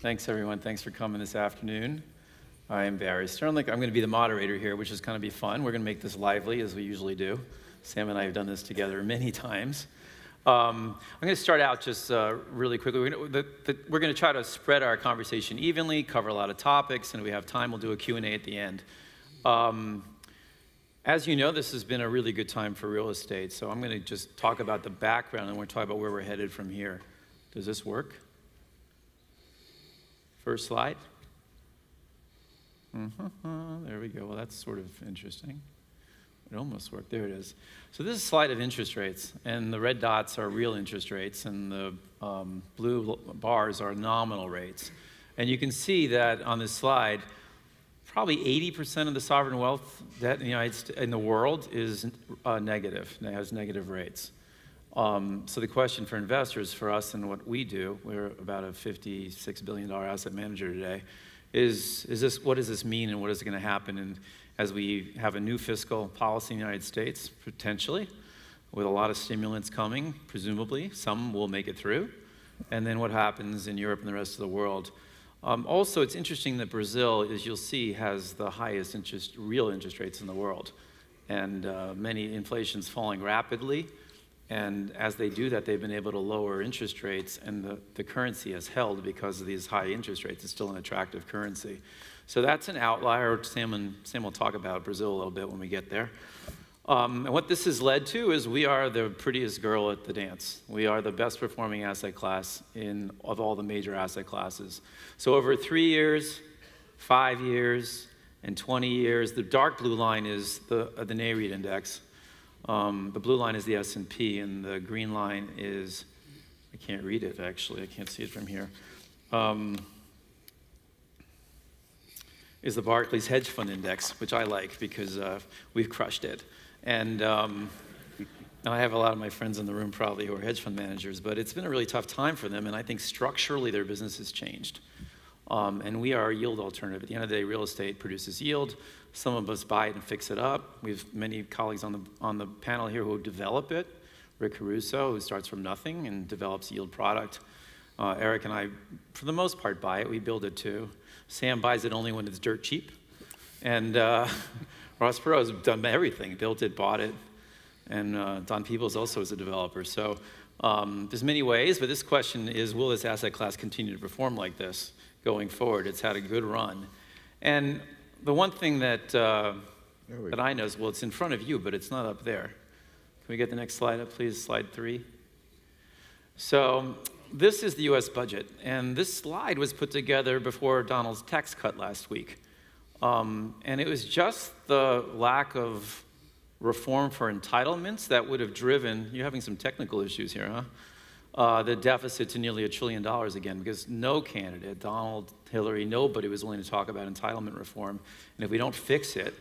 Thanks, everyone. Thanks for coming this afternoon. I am Barry Sternlicht. I'm going to be the moderator here, which is going to be fun. We're going to make this lively, as we usually do. Sam and I have done this together many times. I'm going to start out just really quickly. We're going to try to spread our conversation evenly, cover a lot of topics, and if we have time, we'll do a Q&A at the end. As you know, this has been a really good time for real estate, so I'm going to just talk about the background, and we're going to talk about where we're headed from here. Does this work? First slide. There we go. Well, that's sort of interesting. It almost worked. There it is. So this is a slide of interest rates, and the red dots are real interest rates, and the blue bars are nominal rates. And you can see that on this slide, probably 80% of the sovereign wealth debt in the world is negative. It has negative rates. So the question for investors, for us and what we do, we're about a $56 billion asset manager today, is this, what does this mean and what is going to happen? And as we have a new fiscal policy in the United States, potentially, with a lot of stimulants coming, presumably, some will make it through. And then what happens in Europe and the rest of the world. Also, it's interesting that Brazil, as you'll see, has the highest real interest rates in the world. And inflation's falling rapidly. And as they do that, they've been able to lower interest rates, and the currency has held because of these high interest rates. It's still an attractive currency. So that's an outlier. Sam will talk about Brazil a little bit when we get there. And what this has led to is we are the prettiest girl at the dance. We are the best performing asset class of all the major asset classes. So over 3 years, 5 years, and 20 years, the dark blue line is the Nareit index. The blue line is the S&P, and the green line is, I can't read it actually, I can't see it from here, is the Barclays Hedge Fund Index, which I like because we've crushed it. And I have a lot of my friends in the room probably who are hedge fund managers, but it's been a really tough time for them, and I think structurally their business has changed. And we are a yield alternative. At the end of the day, real estate produces yield. Some of us buy it and fix it up. We have many colleagues on the panel here who develop it. Rick Caruso, who starts from nothing and develops yield product. Eric and I, for the most part, buy it. We build it too. Sam buys it only when it's dirt cheap. And Ross Perot has done everything, built it, bought it. And Don Peebles also is a developer. So there's many ways, but this question is, will this asset class continue to perform like this going forward? It's had a good run. And the one thing that I know is, well, it's in front of you, but it's not up there. Can we get the next slide up, please? Slide 3. So this is the U.S. budget, and this slide was put together before Donald's tax cut last week. And it was just the lack of reform for entitlements that would have driven, you're having some technical issues here, huh? The deficit to nearly $1 trillion again, because no candidate, Donald, Hillary, nobody was willing to talk about entitlement reform. And if we don't fix it,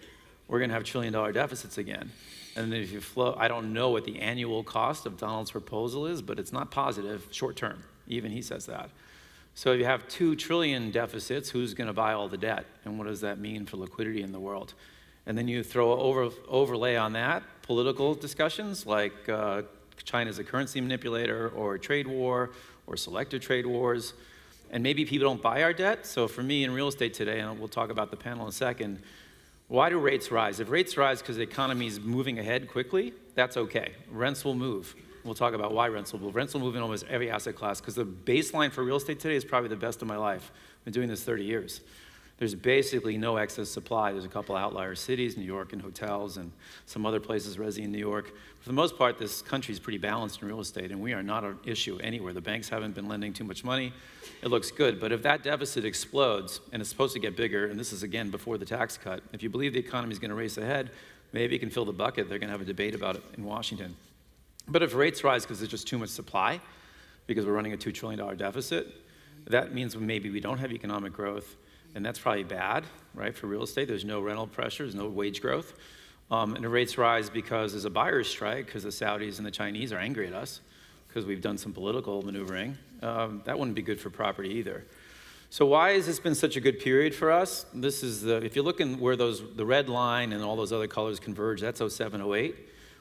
we're going to have $1 trillion deficits again. And then if you flow, I don't know what the annual cost of Donald's proposal is, but it's not positive short term. Even he says that. So if you have $2 trillion deficits, who's going to buy all the debt? And what does that mean for liquidity in the world? And then you throw overlay on that political discussions like China's a currency manipulator, or a trade war, or selective trade wars. And maybe people don't buy our debt. So for me in real estate today, and we'll talk about the panel in a second, why do rates rise? If rates rise because the economy is moving ahead quickly, that's okay. Rents will move. We'll talk about why rents will move. Rents will move in almost every asset class because the baseline for real estate today is probably the best of my life. I've been doing this 30 years. There's basically no excess supply. There's a couple outlier cities, New York and hotels, and some other places, Resi in New York. For the most part, this country is pretty balanced in real estate, and we are not an issue anywhere. The banks haven't been lending too much money. It looks good, but if that deficit explodes, and it's supposed to get bigger, and this is, again, before the tax cut, if you believe the economy is going to race ahead, maybe it can fill the bucket. They're going to have a debate about it in Washington. But if rates rise because there's just too much supply, because we're running a $2 trillion deficit, that means maybe we don't have economic growth. And that's probably bad, right, for real estate. There's no rental pressure, there's no wage growth. And the rates rise because there's a buyer's strike, because the Saudis and the Chinese are angry at us, because we've done some political maneuvering. That wouldn't be good for property either. So why has this been such a good period for us? This is if you look in where the red line and all those other colors converge, that's 07, 08,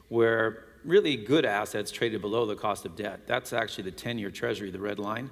where really good assets traded below the cost of debt. That's actually the 10-year treasury, the red line.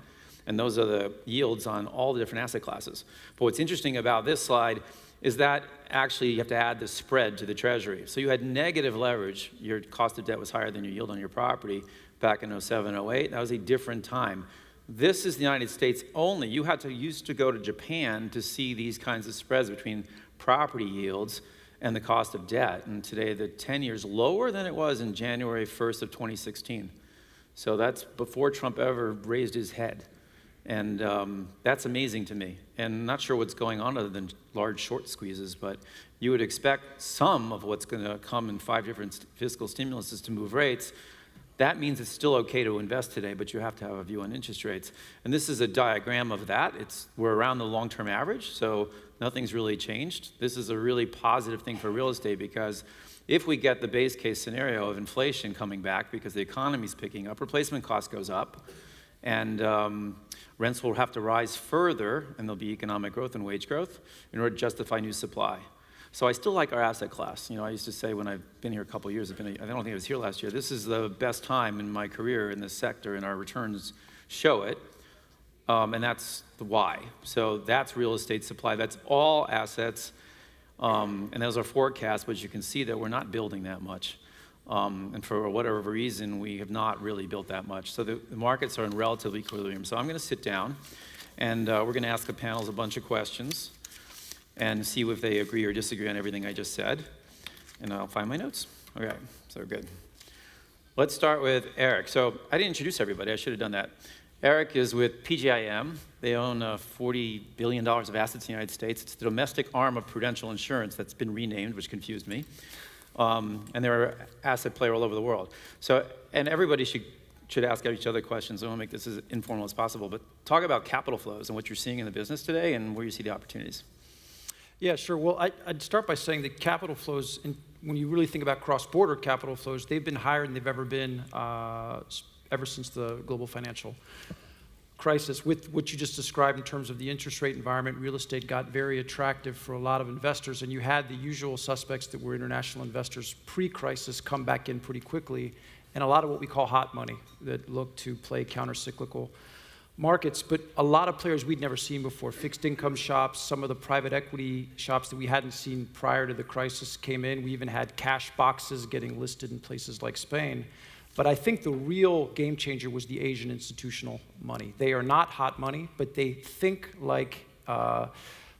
And those are the yields on all the different asset classes. But what's interesting about this slide is that actually you have to add the spread to the Treasury. So you had negative leverage. Your cost of debt was higher than your yield on your property back in 07, 08. That was a different time. This is the United States only. You used to go to Japan to see these kinds of spreads between property yields and the cost of debt. And today the 10-year is lower than it was in January 1st of 2016. So that's before Trump ever raised his head. And that's amazing to me. And I'm not sure what's going on other than large short squeezes, but you would expect some of what's going to come in 5 different fiscal stimuluses to move rates. That means it's still okay to invest today, but you have to have a view on interest rates. And this is a diagram of that. We're around the long-term average, so nothing's really changed. This is a really positive thing for real estate because if we get the base case scenario of inflation coming back because the economy's picking up, replacement cost goes up, and rents will have to rise further, and there'll be economic growth and wage growth in order to justify new supply. So I still like our asset class. You know, I used to say when I've been here a couple of years, I don't think I was here last year, this is the best time in my career in this sector, and our returns show it. And that's the why. So that's real estate supply. That's all assets. And those are forecasts, but you can see that we're not building that much. And for whatever reason, we have not really built that much. So the markets are in relative equilibrium. So I'm going to sit down, and we're going to ask the panels a bunch of questions and see if they agree or disagree on everything I just said. And I'll find my notes. Okay, so good. Let's start with Eric. So I didn't introduce everybody. I should have done that. Eric is with PGIM. They own $40 billion of assets in the United States. It's the domestic arm of Prudential Insurance that's been renamed, which confused me. And they're an asset player all over the world. So, and everybody should ask each other questions. I want to make this as informal as possible. But talk about capital flows and what you're seeing in the business today and where you see the opportunities. Yeah, sure. Well, I'd start by saying that capital flows, when you really think about cross-border capital flows, they've been higher than they've ever been ever since the global financial crisis. With what you just described in terms of the interest rate environment, real estate got very attractive for a lot of investors, and you had the usual suspects that were international investors pre-crisis come back in pretty quickly, and a lot of what we call hot money that look to play counter-cyclical markets, but a lot of players we'd never seen before. Fixed income shops, some of the private equity shops that we hadn't seen prior to the crisis came in. We even had cash boxes getting listed in places like Spain. But I think the real game changer was the Asian institutional money. They are not hot money, but they think like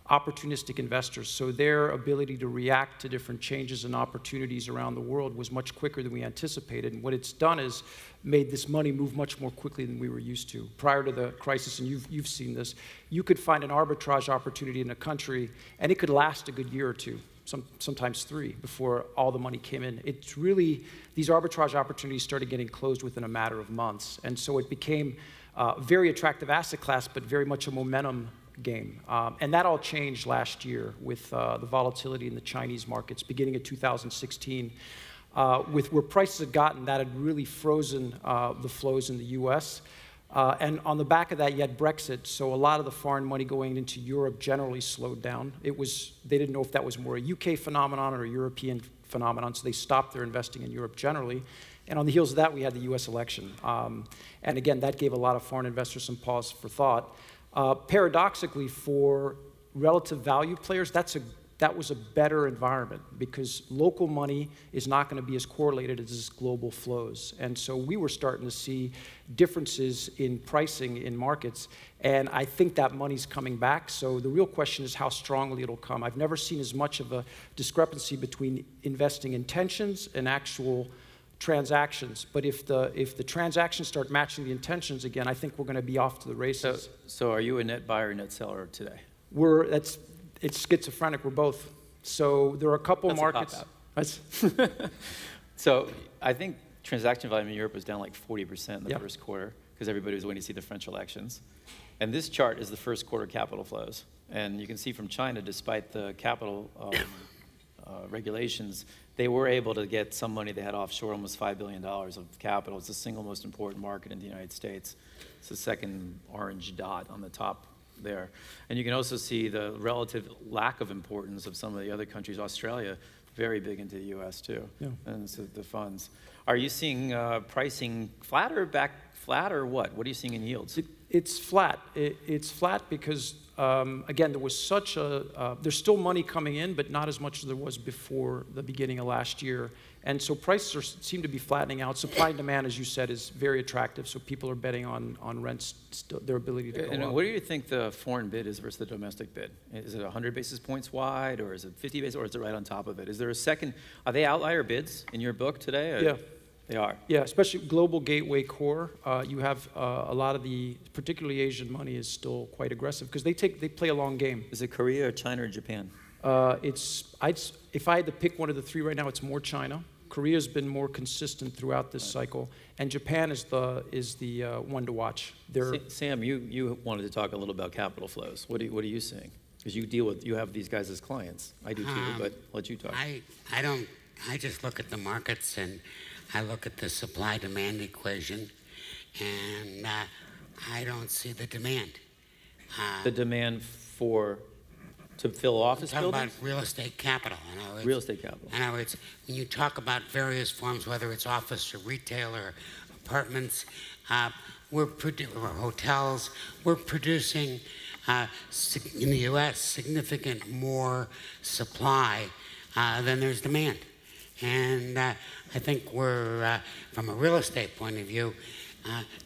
opportunistic investors. So their ability to react to different changes and opportunities around the world was much quicker than we anticipated. And what it's done is made this money move much more quickly than we were used to. Prior to the crisis, and you've seen this, you could find an arbitrage opportunity in a country, and it could last a good year or two, sometimes 3, before all the money came in. It's really, these arbitrage opportunities started getting closed within a matter of months. And so it became a very attractive asset class, but very much a momentum game. And that all changed last year with the volatility in the Chinese markets beginning of 2016. With where prices had gotten, that had really frozen the flows in the US. And on the back of that, you had Brexit, so a lot of the foreign money going into Europe generally slowed down. They didn't know if that was more a UK phenomenon or a European phenomenon, so they stopped their investing in Europe generally. And on the heels of that, we had the US election. And again, that gave a lot of foreign investors some pause for thought. Paradoxically, for relative value players, that was a better environment because local money is not going to be as correlated as global flows. And so we were starting to see differences in pricing in markets, and I think that money's coming back. So the real question is how strongly it'll come. I've never seen as much of a discrepancy between investing intentions and actual transactions. But if the transactions start matching the intentions again, I think we're going to be off to the races. So are you a net buyer or net seller today? It's schizophrenic. We're both. So there are a couple markets. So I think transaction volume in Europe was down like 40% in the first quarter because everybody was waiting to see the French elections. And this chart is the first quarter capital flows. And you can see from China, despite the capital regulations, they were able to get some money they had offshore, almost $5 billion of capital. It's the single most important market in the United States. It's the second orange dot on the top there. And you can also see the relative lack of importance of some of the other countries. Australia, very big into the US too, and so the funds. Are you seeing pricing flat or back flat or what? What are you seeing in yields? It's flat. It's flat because, again, there was such a, there's still money coming in, but not as much as there was before the beginning of last year. And so prices seem to be flattening out. Supply and demand, as you said, is very attractive. So people are betting on rents, their ability to go and up. what do you think the foreign bid is versus the domestic bid? Is it 100 basis points wide, or is it 50 basis, or is it right on top of it? Is there a second, are they outlier bids in your book today? Or? Yeah. They are. Yeah, especially global gateway core. You have a lot of the, particularly Asian money is still quite aggressive because they play a long game. Is it Korea or China or Japan? If I had to pick one of the three right now, it's more China. Korea's been more consistent throughout this cycle, and Japan is the one to watch. Sam, you wanted to talk a little about capital flows. What are you seeing? Because you have these guys as clients. I do too, but I'll let you talk. I just look at the markets and I look at the supply-demand equation, and I don't see the demand. The demand to fill office I'm buildings? talking about real estate capital. Real estate capital. In other words, when you talk about various forms, whether it's office or retail or apartments, or hotels, we're producing in the U.S. significant more supply than there's demand. And I think we're, from a real estate point of view,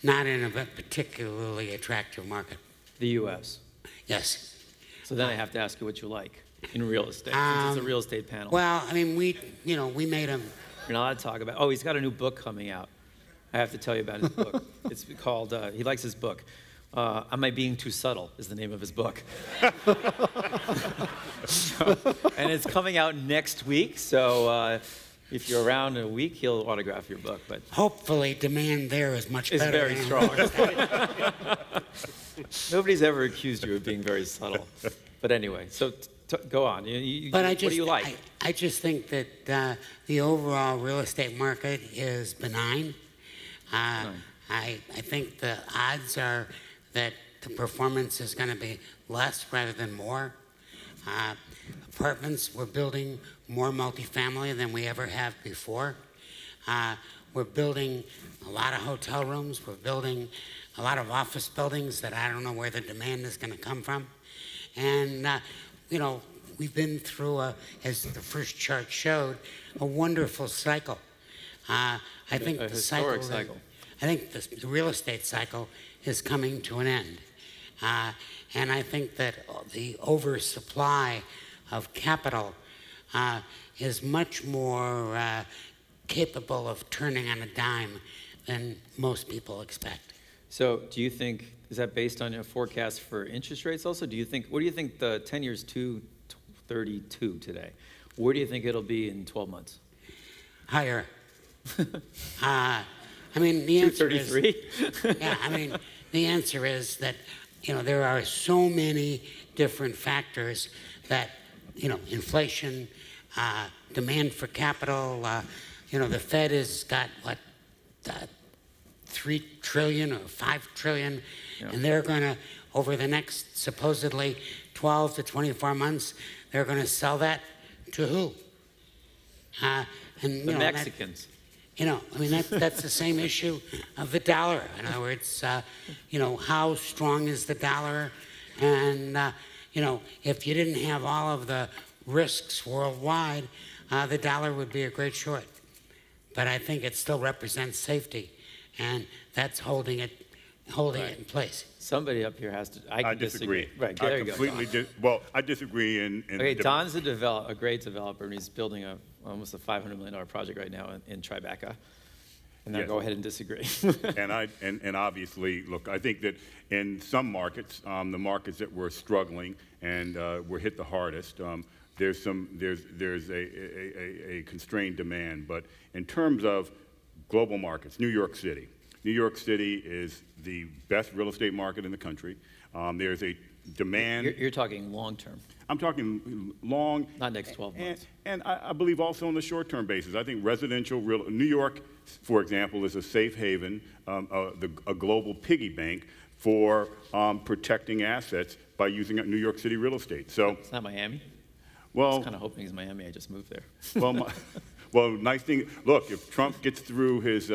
not in a particularly attractive market. The U.S.? Yes. So then I have to ask you what you like in real estate, since it's a real estate panel. Well, I mean, we made a... You're not allowed to talk about... Oh, he's got a new book coming out. I have to tell you about his book. It's called... he likes his book. Am I Being Too Subtle is the name of his book. And it's coming out next week, so if you're around in a week, he'll autograph your book. But hopefully demand there is much better. It's very strong. Nobody's ever accused you of being very subtle. But anyway, so go on. What do you like? I just think that the overall real estate market is benign. I think the odds are that the performance is going to be less rather than more. Apartments, we're building more multifamily than we ever have before. We're building a lot of hotel rooms. We're building a lot of office buildings that I don't know where the demand is going to come from. And, we've been through, as the first chart showed, a wonderful cycle. I think a historic cycle. I think the real estate cycle is coming to an end. And I think that the oversupply of capital is much more capable of turning on a dime than most people expect. So do you think, is that based on your forecast for interest rates also? What do you think the 10 years 2.32 today? Where do you think it'll be in 12 months? Higher. I mean, the answer is... 233? Yeah, I mean, the answer is that, there are so many different factors that, inflation, demand for capital, the Fed has got, what, 3 trillion or 5 trillion, yeah. And they're going to, over the next supposedly 12 to 24 months, they're going to sell that to who? The Mexicans. That's the same issue of the dollar. In other words, how strong is the dollar? And, if you didn't have all of the risks worldwide, the dollar would be a great short. But I think it still represents safety, and that's holding it in place. Somebody up here has to. I disagree. Right, there you go. I disagree. Okay, Don's a great developer, and he's building almost a $500 million project right now in Tribeca. And now go ahead and disagree. and obviously, look, I think that in some markets, the markets that were struggling and were hit the hardest, there's a constrained demand. But in terms of global markets, New York City is the best real estate market in the country. There's a demand. You're talking long term. I'm talking long. Not next 12 months. And I believe also on the short-term basis. I think New York, for example, is a safe haven, a global piggy bank for protecting assets by using New York City real estate. So it's not Miami? Well, I was kind of hoping it's Miami. I just moved there. Well, nice thing, look, if Trump gets through his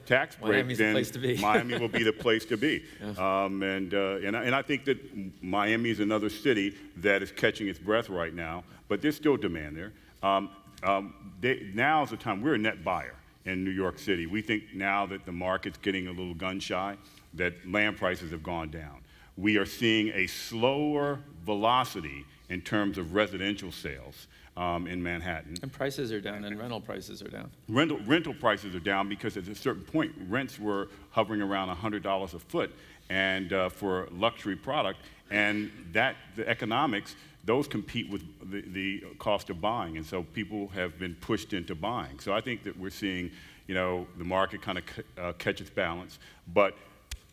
tax break, Miami's then the place to be. Miami will be the place to be. Yeah. And I think that Miami is another city that is catching its breath right now, but there's still demand there. Now is the time. We're a net buyer in New York City. We think now that the market's getting a little gun shy, that land prices have gone down. We are seeing a slower velocity in terms of residential sales in Manhattan. And prices are down, and rental prices are down. Rental prices are down because at a certain point, rents were hovering around $100 a foot and for luxury product, and the economics, those compete with the cost of buying, and so people have been pushed into buying. So I think that we're seeing, the market kind of catch its balance, but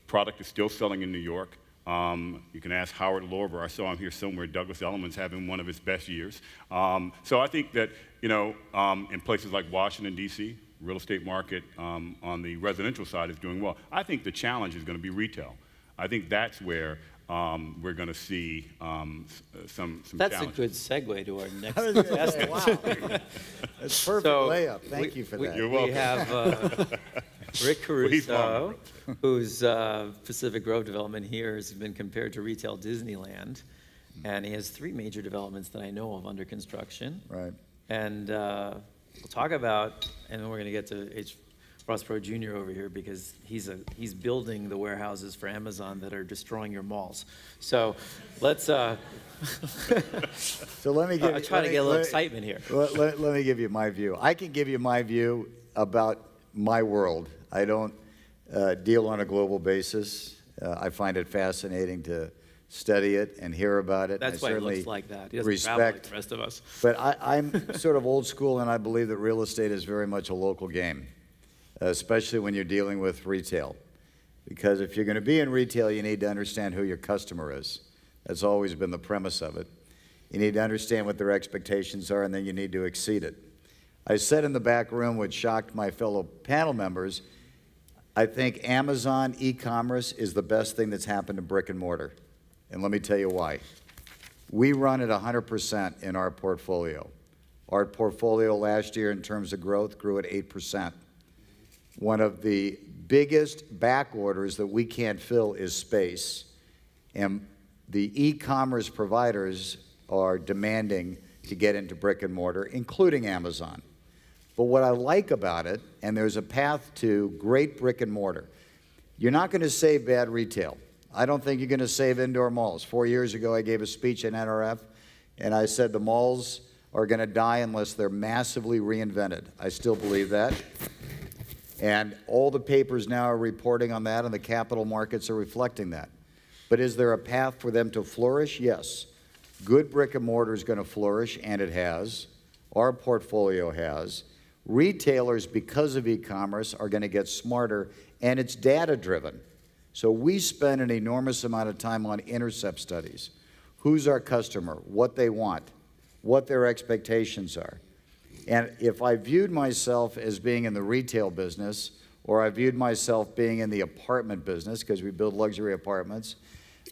product is still selling in New York. You can ask Howard Lorber. I saw him here somewhere. Douglas Elliman's having one of his best years. So I think that, in places like Washington, D.C., real estate market on the residential side is doing well. I think the challenge is going to be retail. I think that's where we're going to see some That's challenges. a good segue to our next I was gonna say, investment. wow. That's perfect layup. Thank you for that. You're welcome. We have Rick Caruso, whose Pacific Grove development here has been compared to retail Disneyland. And he has 3 major developments that I know of under construction. Right. And we'll talk about, and then we're going to get to Ross Perot Jr. over here because he's building the warehouses for Amazon that are destroying your malls. So let's. So let me give. I try to get a little excitement here. Let me give you my view. I can give you my view about my world. I don't deal on a global basis. I find it fascinating to study it and hear about it. That's I why he looks like that. He doesn't travel like the rest of us. But I'm sort of old school, and I believe that real estate is very much a local game, especially when you're dealing with retail. Because if you're going to be in retail, you need to understand who your customer is. That's always been the premise of it. You need to understand what their expectations are, and then you need to exceed it. I said in the back room, which shocked my fellow panel members, I think Amazon e-commerce is the best thing that's happened to brick and mortar. And let me tell you why. We run at 100% in our portfolio. Our portfolio last year in terms of growth grew at 8%. One of the biggest back orders that we can't fill is space. And the e-commerce providers are demanding to get into brick and mortar, including Amazon. But what I like about it, and there's a path to great brick and mortar, you're not going to save bad retail. I don't think you're going to save indoor malls. 4 years ago, I gave a speech at NRF, and I said the malls are going to die unless they're massively reinvented. I still believe that. And all the papers now are reporting on that, and the capital markets are reflecting that. But is there a path for them to flourish? Yes. Good brick and mortar is going to flourish, and it has. Our portfolio has. Retailers, because of e-commerce, are going to get smarter, and it's data-driven. So we spend an enormous amount of time on intercept studies. Who's our customer? What they want? What their expectations are? And if I viewed myself as being in the retail business, or I viewed myself being in the apartment business, because we build luxury apartments,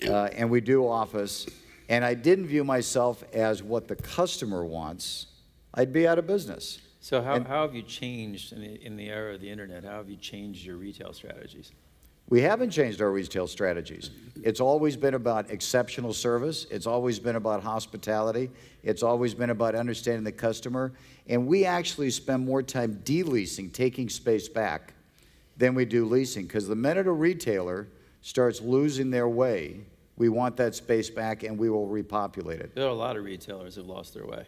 and we do office, and I didn't view myself as what the customer wants, I'd be out of business. So how have you changed in the era of the internet? How have you changed your retail strategies? We haven't changed our retail strategies. It's always been about exceptional service. It's always been about hospitality. It's always been about understanding the customer. And we actually spend more time de-leasing, taking space back, than we do leasing. Because the minute a retailer starts losing their way, we want that space back and we will repopulate it. There are a lot of retailers who've lost their way.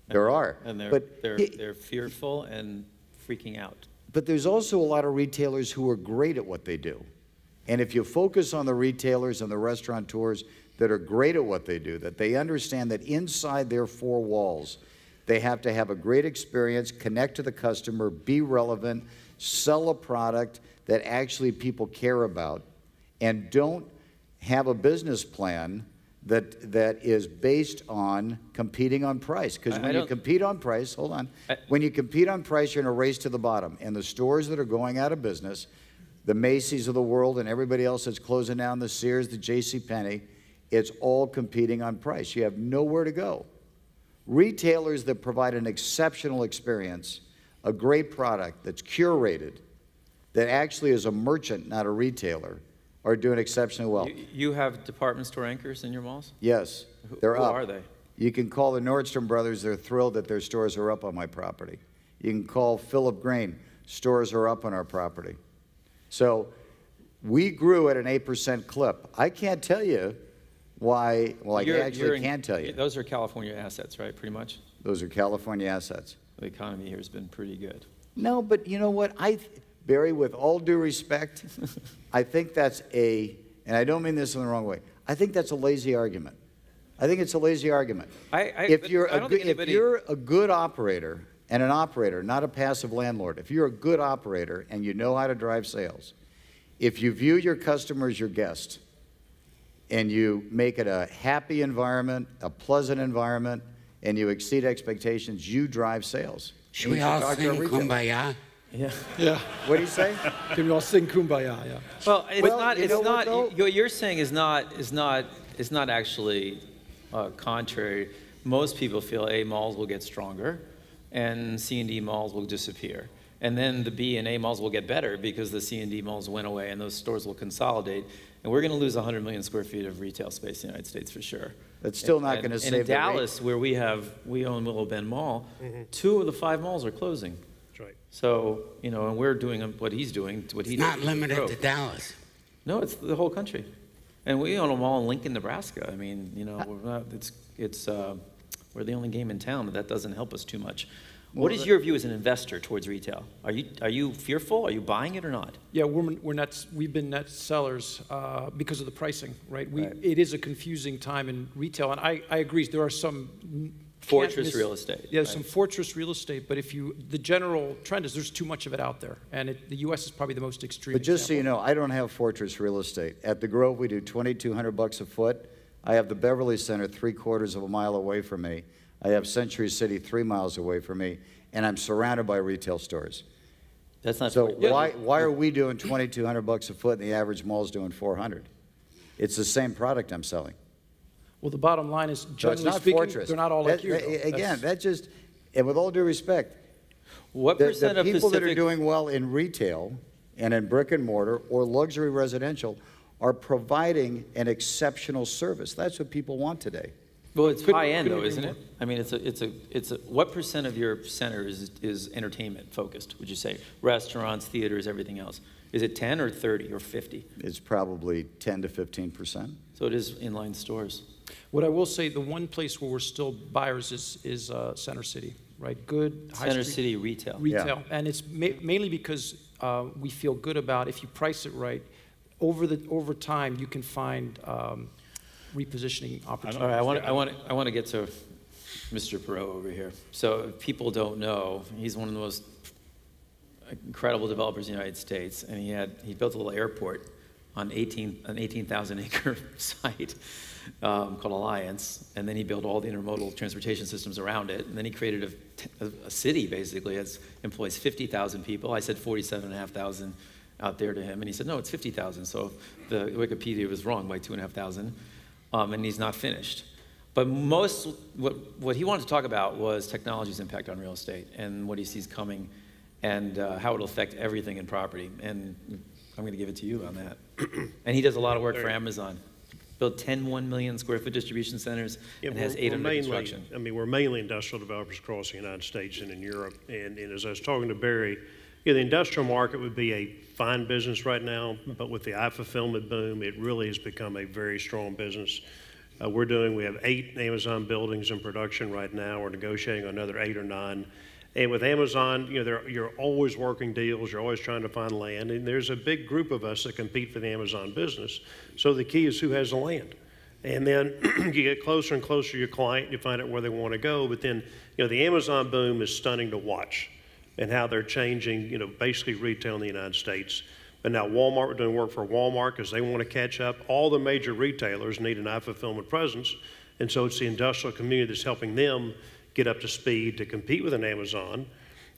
There are. And But they're fearful and freaking out. But there's also a lot of retailers who are great at what they do. And if you focus on the retailers and the restaurateurs that are great at what they do, that they understand that inside their 4 walls, they have to have a great experience, connect to the customer, be relevant, sell a product that actually people care about, and don't have a business plan that is based on competing on price. Because when you compete on price, hold on, when you compete on price, you're in a race to the bottom. And the stores that are going out of business, the Macy's of the world and everybody else that's closing down, the Sears, the JCPenney, it's all competing on price. You have nowhere to go. Retailers that provide an exceptional experience a great product that's curated, that actually is a merchant, not a retailer, are doing exceptionally well. You have department store anchors in your malls? Yes, they're Who up. are they? You can call the Nordstrom brothers. They're thrilled that their stores are up on my property. You can call Philip Grain. Stores are up on our property. So we grew at an 8% clip. I can't tell you why. Well, I actually can't tell you. Those are California assets, right, pretty much? Those are California assets. The economy here has been pretty good. No, but you know what? Barry, with all due respect, I think that's and I don't mean this in the wrong way, I think that's a lazy argument. I think it's a lazy argument. If you're a good operator, and an operator, not a passive landlord, if you're a good operator and you know how to drive sales, if you view your customer as your guest, and you make it a happy environment, a pleasant environment, and you exceed expectations, you drive sales. Should we all sing Kumbaya? Yeah. Yeah. What do you say? Can we all sing Kumbaya? Yeah. Well, it's not. What You're saying is not actually contrary. Most people feel A, malls will get stronger, and C and D malls will disappear. And then the B and A malls will get better because the C and D malls went away and those stores will consolidate. And we're going to lose 100 million square feet of retail space in the United States for sure. That's still not going to save the in Dallas, where we own Willow Bend Mall, 2 of the 5 malls are closing. That's right. So, and we're doing what he's doing. What he It's not limited to Dallas. No, it's the whole country. And we own a mall in Lincoln, Nebraska. I mean, we're not, we're the only game in town, but that doesn't help us too much. What is your view as an investor towards retail? Are you fearful? Are you buying it or not? Yeah, we've been net sellers because of the pricing, right? Right. It is a confusing time in retail, and I agree. There are some fortress real estate. Yeah, some fortress real estate, but the general trend is there's too much of it out there, and the U.S. is probably the most extreme. But just example. so you know, I don't have fortress real estate. At the Grove, we do $2,200 a foot. I have the Beverly Center 3/4 of a mile away from me. I have Century City 3 miles away from me, and I'm surrounded by retail stores. That's not so. Why are we doing $2,200 a foot and the average mall's doing $400? It's the same product I'm selling. Well, the bottom line is, generally speaking, fortress. they're not all like you. Again, and with all due respect, what percent of people that are doing well in retail and in brick and mortar or luxury residential are providing an exceptional service. That's what people want today. Well, it's high end though, isn't it? I mean, what percent of your center is entertainment focused? Would you say restaurants, theaters, everything else? Is it 10 or 30 or 50? It's probably 10 to 15%. So it is inline stores. What I will say, the one place where we're still buyers is Center City, right? Good high Center street City retail. Retail, yeah. And it's mainly because we feel good about if you price it right. Over time, you can find repositioning opportunities. All right, I want to get to Mr. Perot over here. So if people don't know, he's one of the most incredible developers in the United States, and he built a little airport on an 18,000 acre site called Alliance, and then he built all the intermodal transportation systems around it, and then he created a city basically that employs 50,000 people. I said 47,500 out there to him, and he said no, it's 50,000. So the Wikipedia was wrong by 2,500, and he's not finished. But what he wanted to talk about was technology's impact on real estate and what he sees coming, and how it'll affect everything in property. And I'm going to give it to you on that. And he does a lot of work for Amazon. Built 10 1 million square foot distribution centers and has 8 under construction. I mean, we're mainly industrial developers across the United States and in Europe. And as I was talking to Barry, the industrial market would be a fine business right now, but with the I-fulfillment boom, it really has become a very strong business. We have 8 Amazon buildings in production right now. We're negotiating another 8 or 9. And with Amazon, you're always working deals. You're always trying to find land. And there's a big group of us that compete for the Amazon business. So the key is who has the land. And then you get closer and closer to your client. You find out where they want to go. But then, the Amazon boom is stunning to watch, and how they're changing, basically retail in the United States. But now Walmart, we're doing work for Walmart because they want to catch up. All the major retailers need an I-fulfillment presence. And so it's the industrial community that's helping them get up to speed to compete with an Amazon.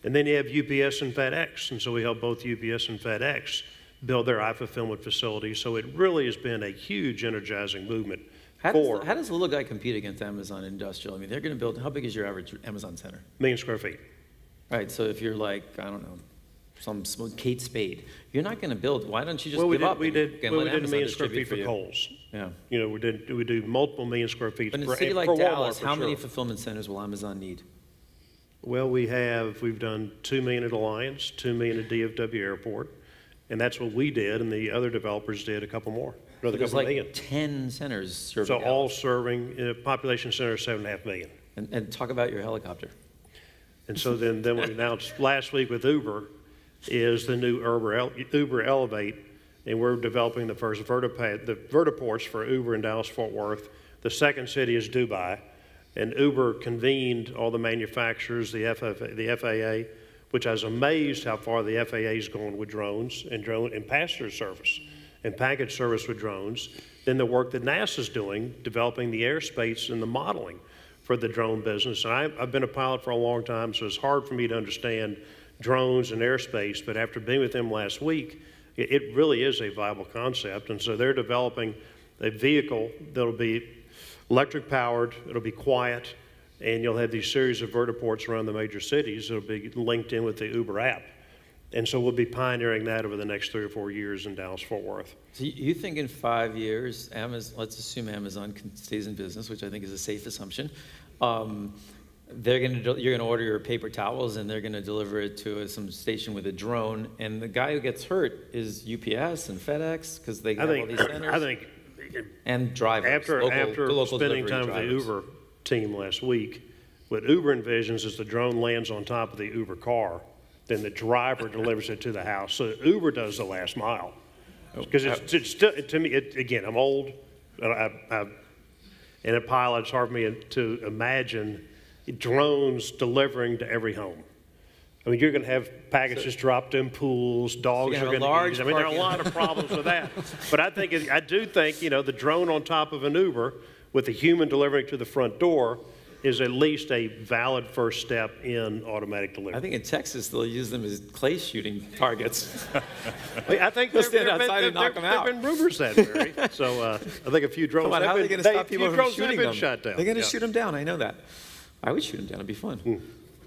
And then you have UPS and FedEx. And so we help both UPS and FedEx build their I-fulfillment facilities. So it really has been a huge energizing movement. How does a little guy compete against Amazon Industrial? I mean, they're going to build, how big is your average Amazon center? 1 million square feet. Right, so if you're like, I don't know, Kate Spade, you're not going to build. Why don't you just Well, give up? We did and a let million Amazon square distribute feet for you? Kohl's. Yeah. You know, we do multiple million square feet But in for, a city like for Walmart, Dallas, for how many sure. fulfillment centers will Amazon need? Well, we've done 2 million at Alliance, 2 million at DFW Airport, and that's what we did, and the other developers did a couple more, another There's couple like million. 10 centers serving So all Dallas. serving a population center of 7.5 million. And talk about your helicopter. And so then we announced last week with Uber is the new Uber Elevate, and we're developing the first the vertiports for Uber in Dallas-Fort Worth. The second city is Dubai, and Uber convened all the manufacturers, the FAA, which I was amazed how far the FAA is going with drones and passenger service and package service with drones. Then the work that NASA's doing, developing the airspace and the modeling for the drone business. And I've been a pilot for a long time, so it's hard for me to understand drones and airspace, but after being with them last week, it really is a viable concept. And so they're developing a vehicle that'll be electric powered, it'll be quiet, and you'll have these series of vertiports around the major cities that'll be linked in with the Uber app. And so we'll be pioneering that over the next 3 or 4 years in Dallas-Fort Worth. So you think in 5 years, let's assume Amazon stays in business, which I think is a safe assumption. You're going to order your paper towels, and they're going to deliver it to some station with a drone. And the guy who gets hurt is UPS and FedEx because they have all these centers. I think and drivers. After local spending time drivers. with the Uber team last week, what Uber envisions is the drone lands on top of the Uber car, then the driver delivers it to the house. So Uber does the last mile. Because it's still, to me, again, I'm old, and a pilot, it's hard for me to imagine drones delivering to every home. I mean, you're going to have packages dropped in pools, dogs are going to eat. I mean, there are a lot of problems with that. But I do think, you know, the drone on top of an Uber with a human delivering to the front door is at least a valid first step in automatic delivery. I think in Texas they'll use them as clay shooting targets. I think They'll stand outside and knock them out. There have been rumors that, Barry. So I think a few drones Come on, how are they going to stop people from shooting them? Shot down. They're going to shoot them down. I know that. I would shoot them down. It'd be fun.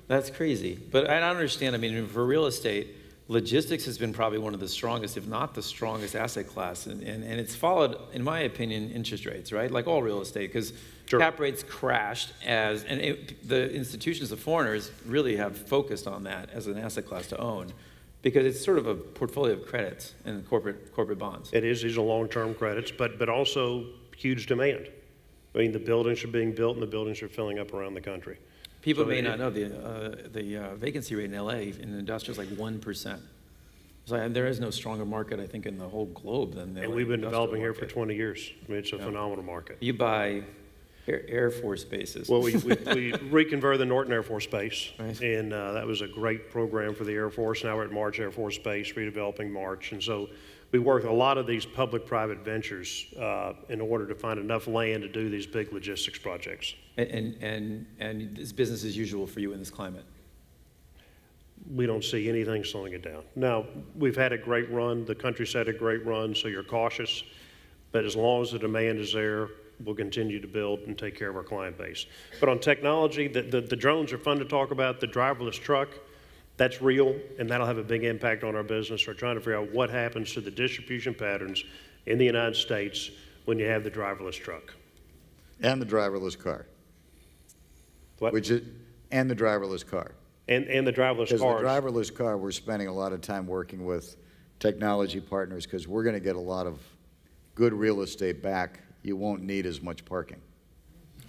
That's crazy. But I don't understand. I mean, for real estate, logistics has been probably one of the strongest, if not the strongest asset class. And it's followed, in my opinion, interest rates, right? Like all real estate, because cap rates crashed the institutions, the foreigners, really have focused on that as an asset class to own, because it's sort of a portfolio of credits and corporate bonds. It is. These are long-term credits, but also huge demand. I mean, the buildings are being built and the buildings are filling up around the country. People may not know the vacancy rate in LA in industrial is like 1%. So there is no stronger market, I think, in the whole globe than the And we've been developing here market. for 20 years. I mean, it's a phenomenal market. You buy Air Force bases. Well, we reconverted the Norton Air Force Base, Right. and that was a great program for the Air Force. Now we're at March Air Force Base, redeveloping March. And so we work a lot of these public-private ventures in order to find enough land to do these big logistics projects. And it's business as usual for you in this climate. We don't see anything slowing it down. Now, we've had a great run. The country's had a great run, so you're cautious. But as long as the demand is there, we'll continue to build and take care of our client base. But on technology, the drones are fun to talk about. The driverless truck, that's real, and that'll have a big impact on our business. We're trying to figure out what happens to the distribution patterns in the United States when you have the driverless truck. And the driverless car. What? And the driverless car. And the driverless Because cars. the driverless car, we're spending a lot of time working with technology partners because we're going to get a lot of good real estate back. You won't need as much parking.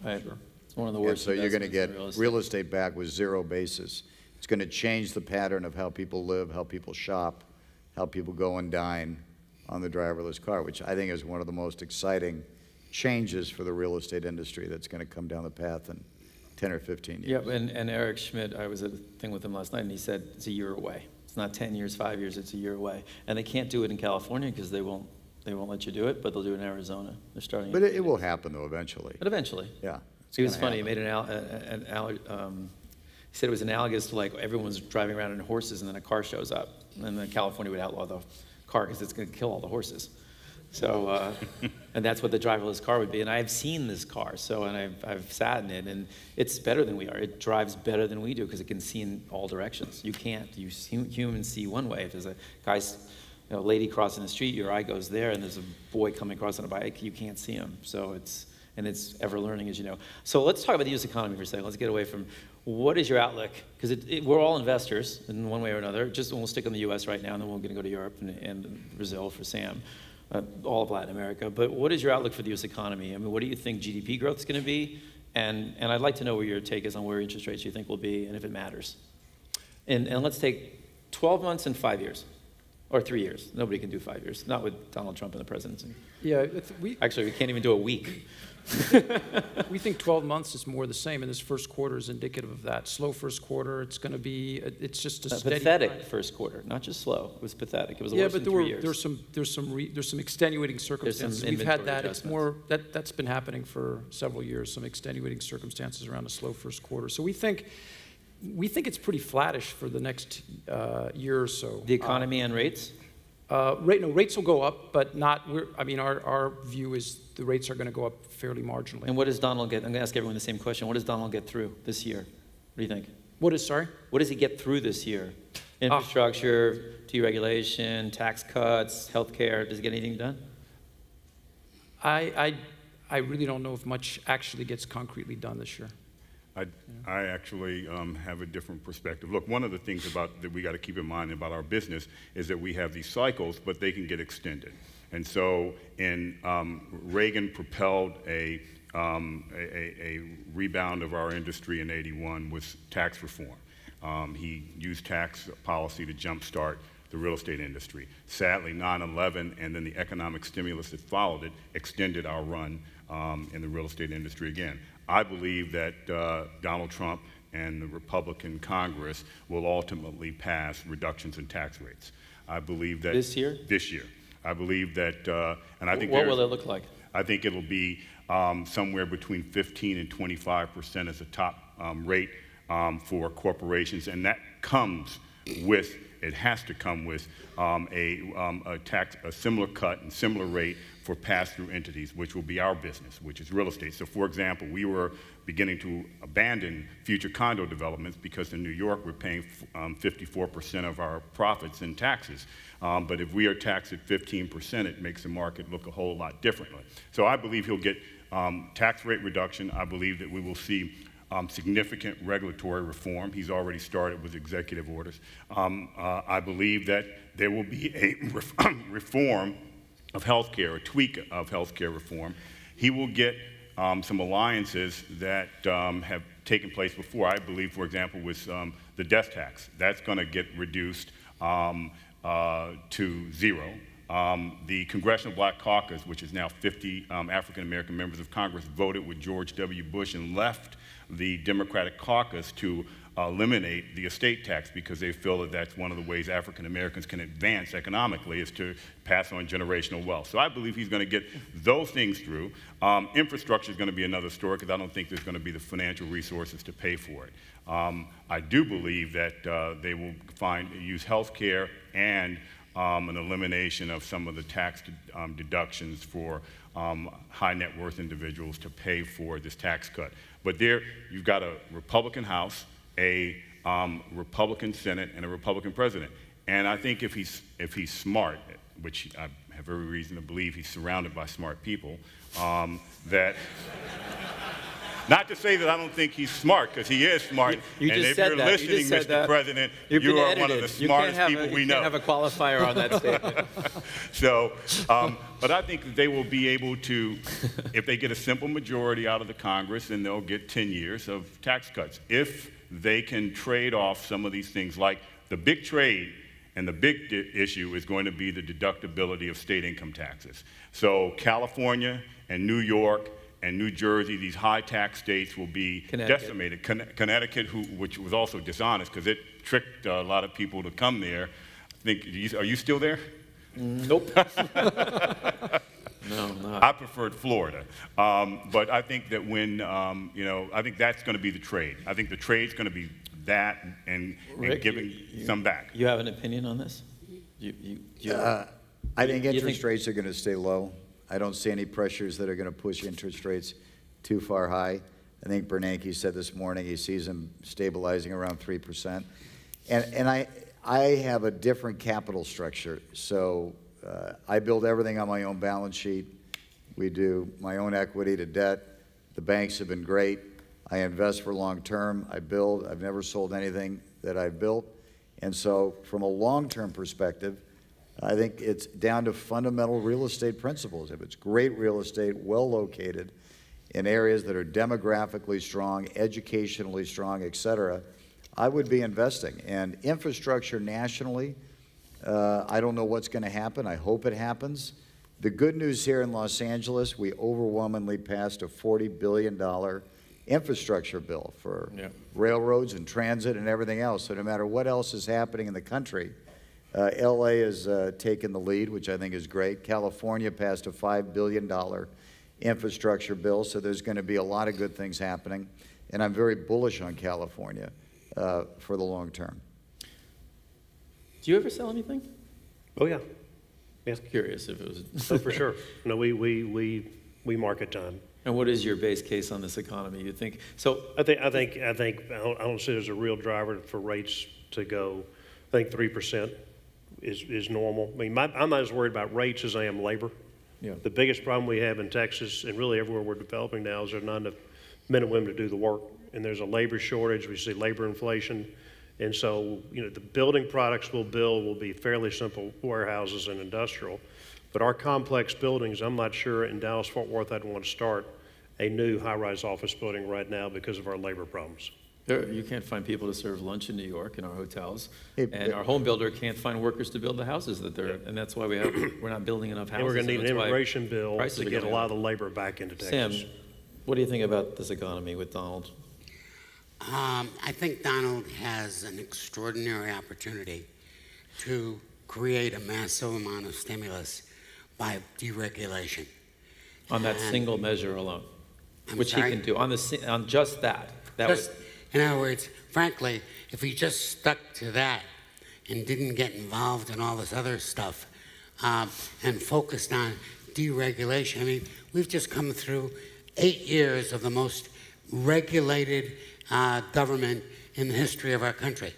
Right. It's one of the And worst. so you're going to get investments in real estate back with zero basis. It's going to change the pattern of how people live, how people shop, how people go and dine on the driverless car, which I think is one of the most exciting changes for the real estate industry that's going to come down the path in 10 or 15 years. Yep, and Eric Schmidt, I was at a thing with him last night, and he said it's a year away. It's not 10 years, 5 years, it's a year away. And they can't do it in California because they won't let you do it, but they'll do it in Arizona. They're starting. But it will happen, though, eventually. But eventually. Yeah. He was funny. He made he said it was analogous to like everyone's driving around in horses and then a car shows up. And then California would outlaw the car because it's going to kill all the horses. So, and that's what the driverless car would be. And I've seen this car, and I've sat in it, and it's better than we are. It drives better than we do because it can see in all directions. You can't. Humans see one way. If there's a lady crossing the street, your eye goes there, and there's a boy coming across on a bike, you can't see him. So it's ever learning, as you know. So let's talk about the U.S. economy for a second. Let's get away from what is your outlook? Because we're all investors in one way or another. We'll stick in the U.S. right now, and then we're going to go to Europe and Brazil for Sam, all of Latin America. But what is your outlook for the U.S. economy? I mean, what do you think GDP growth is going to be? And I'd like to know where your take is on where interest rates you think will be and if it matters. And let's take 12 months and 5 years. Or 3 years. Nobody can do 5 years. Not with Donald Trump in the presidency. Yeah, Actually, we can't even do a week. we think 12 months is more the same, and this first quarter is indicative of that. Slow first quarter, it's going to be, it's just a steady pathetic grind. First quarter, not just slow. It was pathetic. It was the yeah, worst but in 3 years. there's some extenuating circumstances. We've had that. It's more that's been happening for several years. Some extenuating circumstances around a slow first quarter. So we think it's pretty flattish for the next year or so. The economy and rates. Rates will go up, but not. Our view is the rates are going to go up fairly marginally. And what does Donald get? I'm going to ask everyone the same question. What does Donald get through this year? What do you think? What does he get through this year? Infrastructure, deregulation, tax cuts, health care. Does he get anything done? I really don't know if much actually gets concretely done this year. I actually have a different perspective. Look, one of the things that we got to keep in mind about our business is that we have these cycles, but they can get extended. And so, Reagan propelled a rebound of our industry in '81 with tax reform. He used tax policy to jumpstart the real estate industry. Sadly, 9/11 and then the economic stimulus that followed it extended our run in the real estate industry again. I believe that Donald Trump and the Republican Congress will ultimately pass reductions in tax rates. I believe that this year. I believe that, and I think what will it look like? I think it'll be somewhere between 15 and 25% as a top rate for corporations, and that comes with. It has to come with a similar cut and similar rate for pass-through entities, which will be our business, which is real estate. So, for example, we were beginning to abandon future condo developments because in New York we're paying 54% of our profits in taxes. But if we are taxed at 15%, it makes the market look a whole lot differently. So I believe he'll get tax rate reduction. I believe that we will see significant regulatory reform. He's already started with executive orders. I believe that there will be a reform of healthcare, a tweak of healthcare reform. He will get some alliances that have taken place before. I believe, for example, with the death tax, that's going to get reduced to zero. The Congressional Black Caucus, which is now 50 African-American members of Congress, voted with George W. Bush and left the Democratic caucus to eliminate the estate tax because they feel that that's one of the ways African Americans can advance economically is to pass on generational wealth. So I believe he's going to get those things through. Infrastructure is going to be another story because I don't think there's going to be the financial resources to pay for it. I do believe that they will use health care and an elimination of some of the tax deductions for high net worth individuals to pay for this tax cut. But there, you've got a Republican House, a Republican Senate, and a Republican president. And I think if he's smart, which I have every reason to believe he's surrounded by smart people, that. Not to say that I don't think he's smart, because he is smart. You and just if said you're that. listening, Mr. President, you are one of the smartest people we know. You can't have a qualifier on that statement. So, but I think that they will be able to, if they get a simple majority out of the Congress, then they'll get 10 years of tax cuts. If they can trade off some of these things, like the big trade and the big issue is going to be the deductibility of state income taxes. So California and New York and New Jersey, these high tax states, will be decimated. Connecticut, which was also dishonest because it tricked a lot of people to come there. Are you still there? Nope. No, not. I preferred Florida. But I think that when, I think that's going to be the trade. I think the trade's going to be that and Rick, giving some back. You have an opinion on this? I think You interest rates are going to stay low. I don't see any pressures that are going to push interest rates too far high. I think Bernanke said this morning he sees them stabilizing around 3%. And I have a different capital structure. So I build everything on my own balance sheet. We do my own equity to debt. The banks have been great. I invest for long term. I build. I've never sold anything that I've built. And so from a long-term perspective, I think it's down to fundamental real estate principles. If it's great real estate, well located, in areas that are demographically strong, educationally strong, et cetera, I would be investing. And infrastructure nationally, I don't know what's going to happen. I hope it happens. The good news here in Los Angeles, we overwhelmingly passed a $40 billion infrastructure bill for railroads and transit and everything else. So no matter what else is happening in the country, LA has taken the lead, which I think is great. California passed a $5 billion infrastructure bill, so there's going to be a lot of good things happening. And I'm very bullish on California for the long term. Do you ever sell anything? Oh, yeah. Yeah. Just curious if it was. Oh, for sure. No, we market time. And what is your base case on this economy? You think so? I don't see there's a real driver for rates to go. I think 3% is normal. I mean, I'm not as worried about rates as I am labor. Yeah. The biggest problem we have in Texas and really everywhere we're developing now is there's not enough men and women to do the work, and there's a labor shortage. We see labor inflation, and so the building products we'll build will be fairly simple warehouses and industrial. But our complex buildings, I'm not sure in Dallas-Fort Worth I'd want to start a new high-rise office building right now because of our labor problems. You can't find people to serve lunch in New York in our hotels, and our home builder can't find workers to build the houses that they're, and that's why we're not building enough houses. And we're going to need an immigration bill to get a lot up. of the labor back into Texas. Sam, what do you think about this economy with Donald? I think Donald has an extraordinary opportunity to create a massive amount of stimulus by deregulation. On that single measure alone, which sorry? he can do, on just that. In other words, frankly, if he just stuck to that and didn't get involved in all this other stuff and focused on deregulation, I mean, we've just come through 8 years of the most regulated government in the history of our country.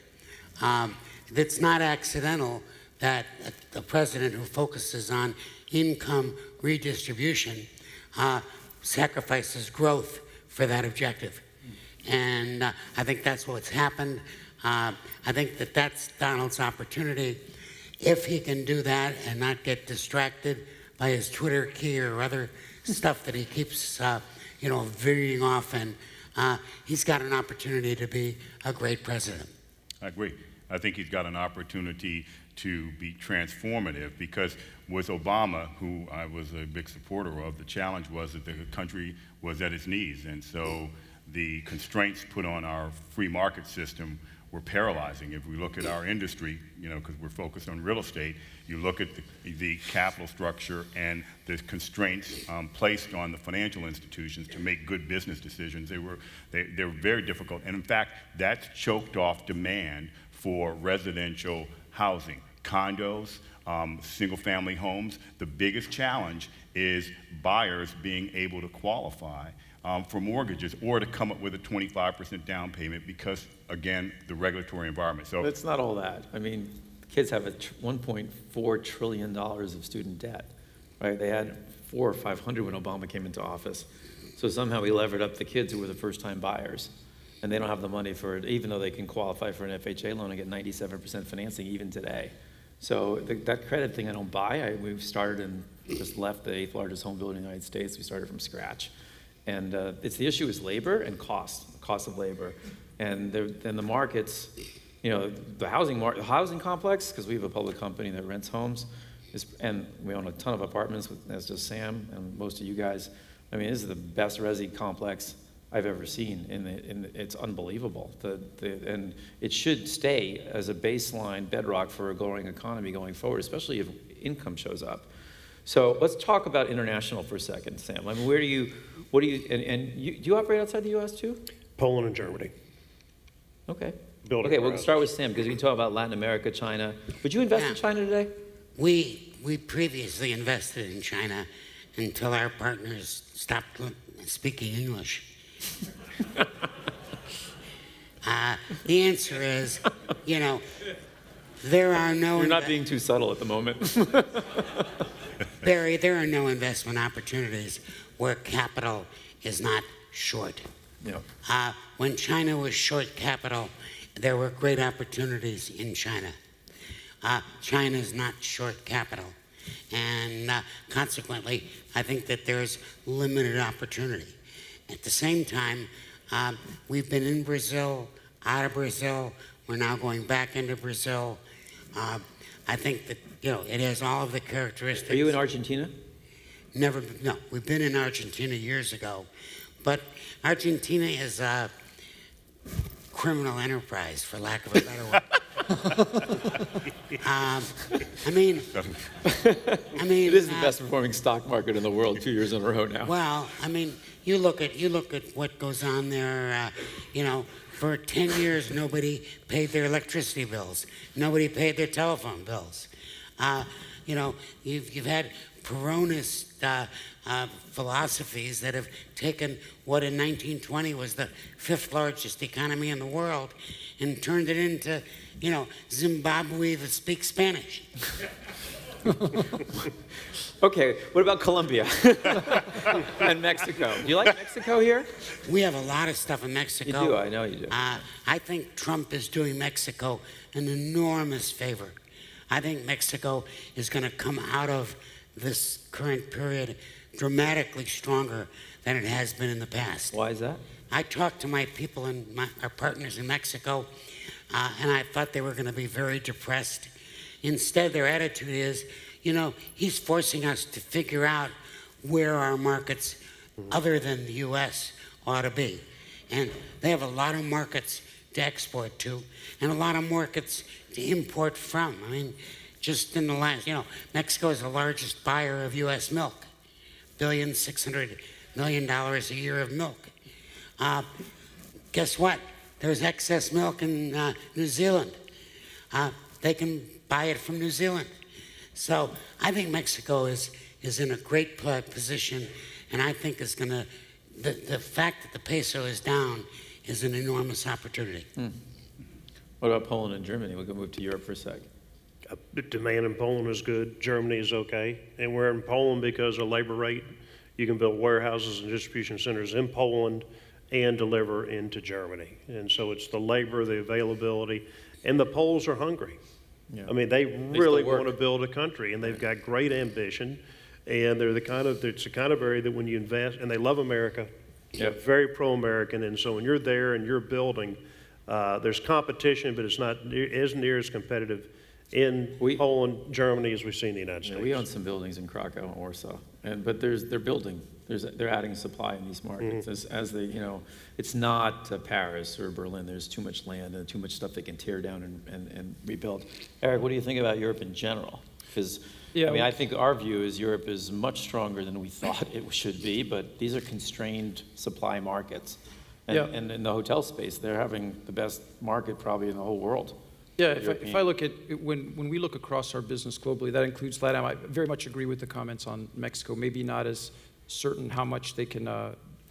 It's not accidental that the president who focuses on income redistribution sacrifices growth for that objective. And I think that's what's happened. I think that's Donald's opportunity. If he can do that and not get distracted by his Twitter key or other stuff that he keeps, veering off, and he's got an opportunity to be a great president. I agree. I think he's got an opportunity to be transformative because with Obama, who I was a big supporter of, the challenge was that the country was at its knees. And so the constraints put on our free market system were paralyzing. If we look at our industry, because we're focused on real estate, you look at the capital structure and the constraints placed on the financial institutions to make good business decisions. They were very difficult. And in fact, that's choked off demand for residential housing, condos, single-family homes. The biggest challenge is buyers being able to qualify for mortgages or to come up with a 25% down payment because, again, the regulatory environment. So it's not all that. I mean, kids have $1.4 trillion of student debt, right? They had 400 or 500 when Obama came into office. So somehow we levered up the kids who were the first-time buyers. And they don't have the money for it, even though they can qualify for an FHA loan and get 97% financing even today. So that credit thing I don't buy. We've started and just left the 8th largest home builder in the United States. We started from scratch. And the issue is labor and cost of labor. And then the markets, the housing complex, because we have a public company that rents homes, and we own a ton of apartments, that's just Sam and most of you guys. I mean, this is the best resi complex I've ever seen. It's unbelievable. And it should stay as a baseline bedrock for a growing economy going forward, especially if income shows up. So let's talk about international for a second, Sam. I mean, do you operate outside the U.S. too? Poland and Germany. Okay. Okay, we'll start with Sam because we can talk about Latin America, China. Would you invest in China today? We we previously invested in China until our partners stopped speaking English. The answer is, you know, there are no... You're not being too subtle at the moment. Barry, there are no investment opportunities where capital is not short. Yeah. When China was short capital, there were great opportunities in China. China is not short capital. And consequently, I think that there's limited opportunity. At the same time, we've been in Brazil, out of Brazil. We're now going back into Brazil. I think that, you know, it has all of the characteristics. Are you in Argentina? Never, no. We've been in Argentina years ago. But Argentina is a criminal enterprise, for lack of a better word. I mean, it is the best performing stock market in the world 2 years in a row now. Well, I mean, you look at what goes on there. You know, for 10 years, nobody paid their electricity bills. Nobody paid their telephone bills. You know, you've had Peronist philosophies that have taken what in 1920 was the 5th largest economy in the world and turned it into, you know, Zimbabwe that speaks Spanish. Okay, what about Colombia and Mexico? Do you like Mexico here? We have a lot of stuff in Mexico. You do, I know you do. I think Trump is doing Mexico an enormous favor. I think Mexico is going to come out of this current period dramatically stronger than it has been in the past. Why is that? I talked to my people and our partners in Mexico, and I thought they were going to be very depressed. Instead, their attitude is, you know, he's forcing us to figure out where our markets, other than the U.S., ought to be. And they have a lot of markets to export to and a lot of markets to import from. I mean, just in the last, you know, Mexico is the largest buyer of U.S. milk, $1.6 billion a year of milk. Guess what? There's excess milk in New Zealand. They can buy it from New Zealand. So I think Mexico is in a great position, and I think it's going to, the fact that the peso is down is an enormous opportunity. What about Poland and Germany? We can move to Europe for a sec. The demand in Poland is good. Germany is okay. And we're in Poland because of labor rate. You can build warehouses and distribution centers in Poland and deliver into Germany. And so it's the labor, the availability, and the Poles are hungry. Yeah. I mean, they really want to build a country, and they've got great ambition. And they're it's the kind of area that when you invest, and they love America, they're very pro-American. And so when you're there and you're building, there's competition, but it's not as near as competitive in Poland, Germany, as we see in the United States. We own some buildings in Krakow and Warsaw, but they're building. They're adding supply in these markets as they, you know, it's not Paris or Berlin. There's too much land and too much stuff they can tear down and rebuild. Eric, what do you think about Europe in general? Because I mean, I think our view is Europe is much stronger than we thought it should be, but these are constrained supply markets. And in the hotel space, they're having the best market probably in the whole world. Yeah, if I look at, when we look across our business globally, that includes LATAM, I very much agree with the comments on Mexico, maybe not as certain how much they can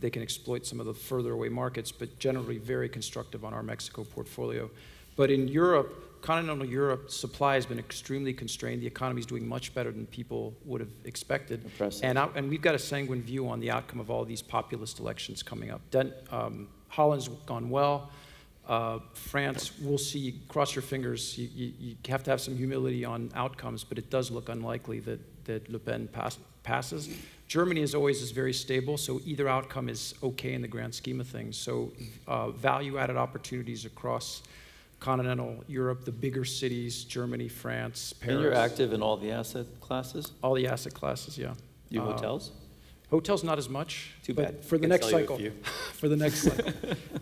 exploit some of the further away markets, but generally very constructive on our Mexico portfolio. But in Europe, continental Europe, supply has been extremely constrained. The economy is doing much better than people would have expected. Impressive. And we've got a sanguine view on the outcome of all these populist elections coming up. Holland's gone well. France, we'll see, cross your fingers. You have to have some humility on outcomes, but it does look unlikely that Le Pen passes. Germany, as always, is very stable, so either outcome is okay in the grand scheme of things. So value-added opportunities across continental Europe, the bigger cities, Germany, France, Paris. And you're active in all the asset classes? All the asset classes, yeah. You hotels? Hotels, not as much. Too bad. For the next cycle. For the next cycle.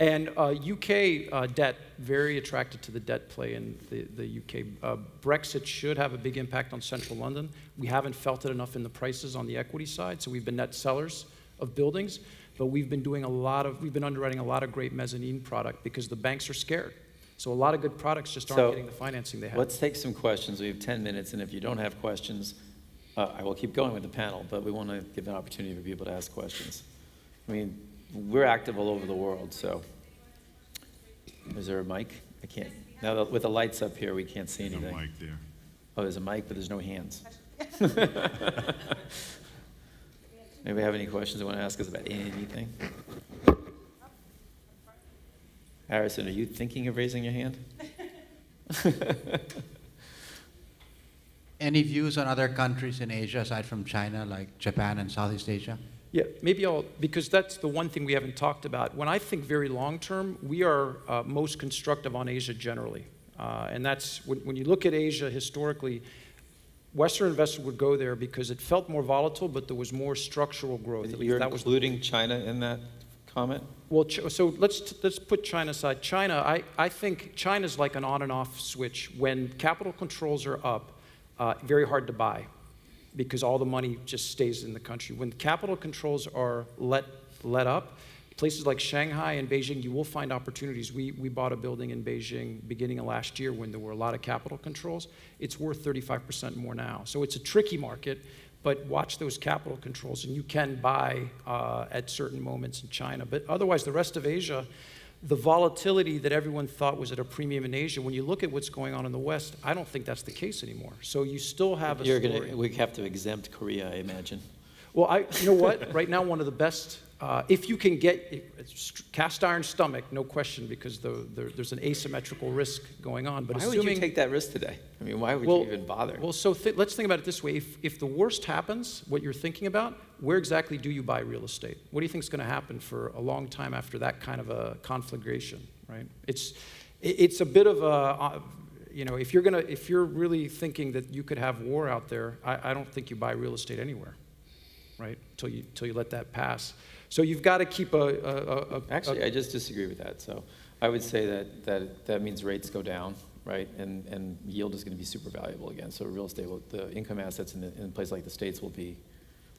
And UK debt, very attracted to the debt play in the UK. Brexit should have a big impact on central London. We haven't felt it enough in the prices on the equity side, so we've been net sellers of buildings, but we've been underwriting a lot of great mezzanine product because the banks are scared. So a lot of good products just aren't getting the financing they have. Let's take some questions. We have 10 minutes, and if you don't have questions, I will keep going with the panel, but we want to give an opportunity for people to ask questions. I mean, we're active all over the world, so. Is there a mic? I can't. Now, with the lights up here, we can't see anything. There's no mic there. Oh, there's a mic, but there's no hands. Anybody have any questions they want to ask us about anything? Harrison, are you thinking of raising your hand? Any views on other countries in Asia aside from China, like Japan and Southeast Asia? Yeah, maybe because that's the one thing we haven't talked about. When I think very long term, we are most constructive on Asia generally. And that's, when you look at Asia historically, Western investors would go there because it felt more volatile, but there was more structural growth. At least You're that was including China in that comment? Well, so let's put China aside. China, I think China's like an on and off switch. When capital controls are up, very hard to buy because all the money just stays in the country. When capital controls are let up, places like Shanghai and Beijing, you will find opportunities. We bought a building in Beijing beginning of last year when there were a lot of capital controls. It's worth 35% more now. So it's a tricky market, but watch those capital controls, and you can buy at certain moments in China. But otherwise, the rest of Asia, the volatility that everyone thought was at a premium in Asia, when you look at what's going on in the West, I don't think that's the case anymore. So you still have a story. We have to exempt Korea, I imagine. Well, you know what? Right now, one of the best, if you can get cast iron stomach, no question, because there's an asymmetrical risk going on. But why would you take that risk today? I mean, why would you even bother? Well, so let's think about it this way. If the worst happens, what you're thinking about, where exactly do you buy real estate? What do you think is going to happen for a long time after that kind of a conflagration, right? It's a bit of a, you know, if you're really thinking that you could have war out there, I don't think you buy real estate anywhere, right? Till you let that pass. So you've got to keep Actually, I just disagree with that. So I would say that means rates go down, right? And yield is going to be super valuable again. So real estate, the income assets in a place like the States will be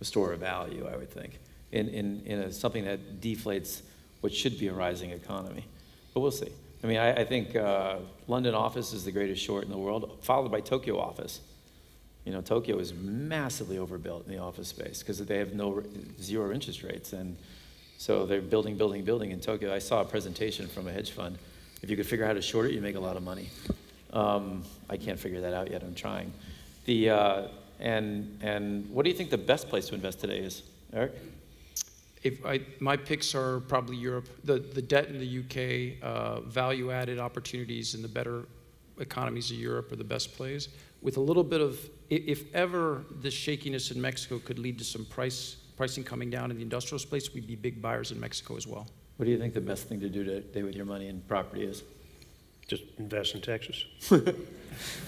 a store of value, I would think, in something that deflates what should be a rising economy. But we'll see. I mean, I think London office is the greatest short in the world, followed by Tokyo office. You know, Tokyo is massively overbuilt in the office space because they have zero interest rates. And so they're building in Tokyo. I saw a presentation from a hedge fund. If you could figure out how to short it, you make a lot of money. I can't figure that out yet. I'm trying. And what do you think the best place to invest today is, Eric? My picks are probably Europe. The debt in the UK, value-added opportunities in the better economies of Europe are the best plays. With a little bit of, if ever this shakiness in Mexico could lead to some pricing coming down in the industrial space, we'd be big buyers in Mexico as well. What do you think the best thing to do today with your money and property is? Just invest in Texas.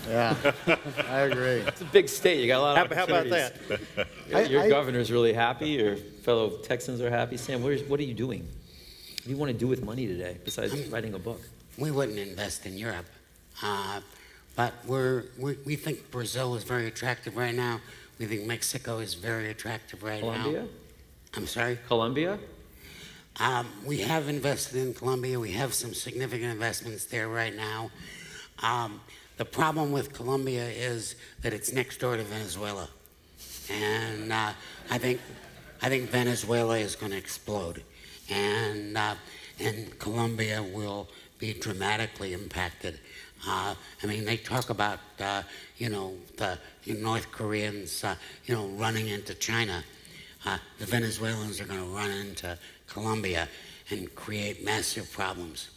Yeah, I agree. It's a big state. You got a lot of How about opportunities. that? Your governor's really happy. Your fellow Texans are happy. Sam, what are you doing? What do you want to do with money today besides writing a book? We wouldn't invest in Europe, but we think Brazil is very attractive right now. We think Mexico is very attractive right now. Colombia? I'm sorry? Colombia? We have invested in Colombia. We have some significant investments there right now. The problem with Colombia is that it's next door to Venezuela. And I think Venezuela is going to explode. And Colombia will be dramatically impacted. I mean, they talk about, the North Koreans, running into China. The Venezuelans are going to run into Colombia and create massive problems.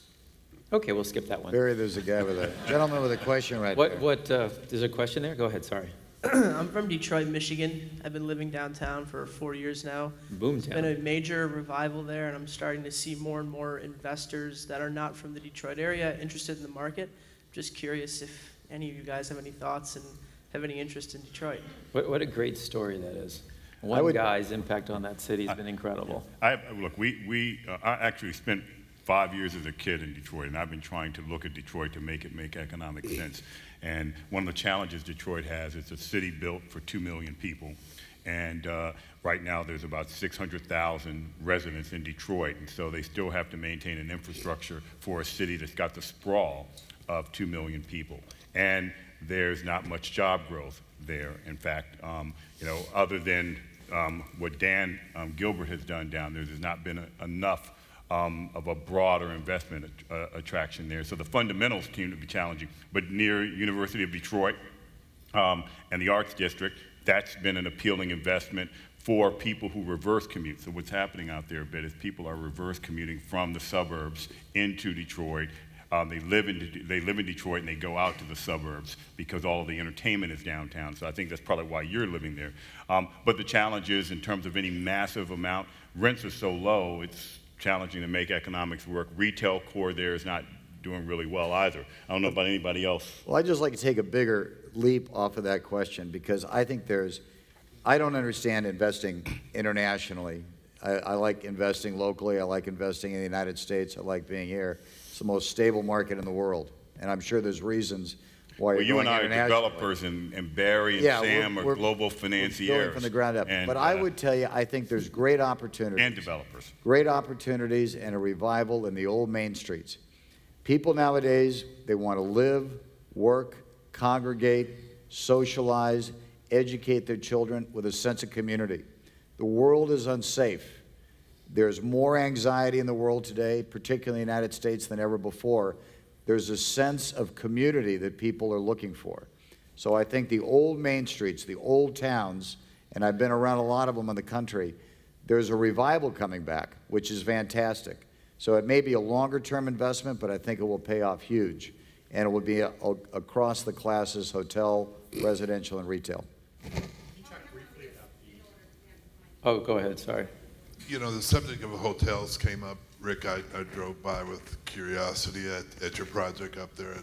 Okay, we'll skip that one. Barry, there's a gentleman with a question right there. There's a question there? Go ahead, sorry. I'm from Detroit, Michigan. I've been living downtown for 4 years now. Boomtown. It's been a major revival there, and I'm starting to see more and more investors that are not from the Detroit area interested in the market. Just curious if any of you guys have any thoughts and have any interest in Detroit. What a great story that is. One guy's impact on that city has been incredible. Look, I actually spent 5 years as a kid in Detroit, and I've been trying to look at Detroit to make it make economic sense. And one of the challenges Detroit has is a city built for 2 million people. And right now there's about 600,000 residents in Detroit, and so they still have to maintain an infrastructure for a city that's got the sprawl of 2 million people. And there's not much job growth. there. In fact, you know, other than what Dan Gilbert has done down there, there's not been enough of a broader investment attraction there. So the fundamentals continue to be challenging. But near University of Detroit and the Arts District, that's been an appealing investment for people who reverse commute. So what's happening out there a bit is people are reverse commuting from the suburbs into Detroit. They live in Detroit and they go out to the suburbs because all of the entertainment is downtown. So I think that's probably why you're living there. But the challenge is, in terms of any massive amount, rents are so low, it's challenging to make economics work. Retail core there is not doing really well either. I don't know about anybody else. Well, I'd just like to take a bigger leap off of that question, because I think I don't understand investing internationally. I like investing locally. I like investing in the United States. I like being here. It's the most stable market in the world. And I'm sure there's reasons why Well, you're you going and I are internationally. developers, and Barry and Yeah, Sam we're are global building financiers. from the ground up. And, But I would tell you, I think there's great opportunities. and developers. Great opportunities and a revival in the old main streets. People nowadays, they want to live, work, congregate, socialize, educate their children with a sense of community. The world is unsafe. There's more anxiety in the world today, particularly in the United States, than ever before. There's a sense of community that people are looking for. So I think the old main streets, the old towns, and I've been around a lot of them in the country, there's a revival coming back, which is fantastic. So it may be a longer-term investment, but I think it will pay off huge. And it will be across the classes, hotel, residential, and retail. Oh, go ahead, sorry. You know, the subject of hotels came up. Rick, I drove by with curiosity at your project up there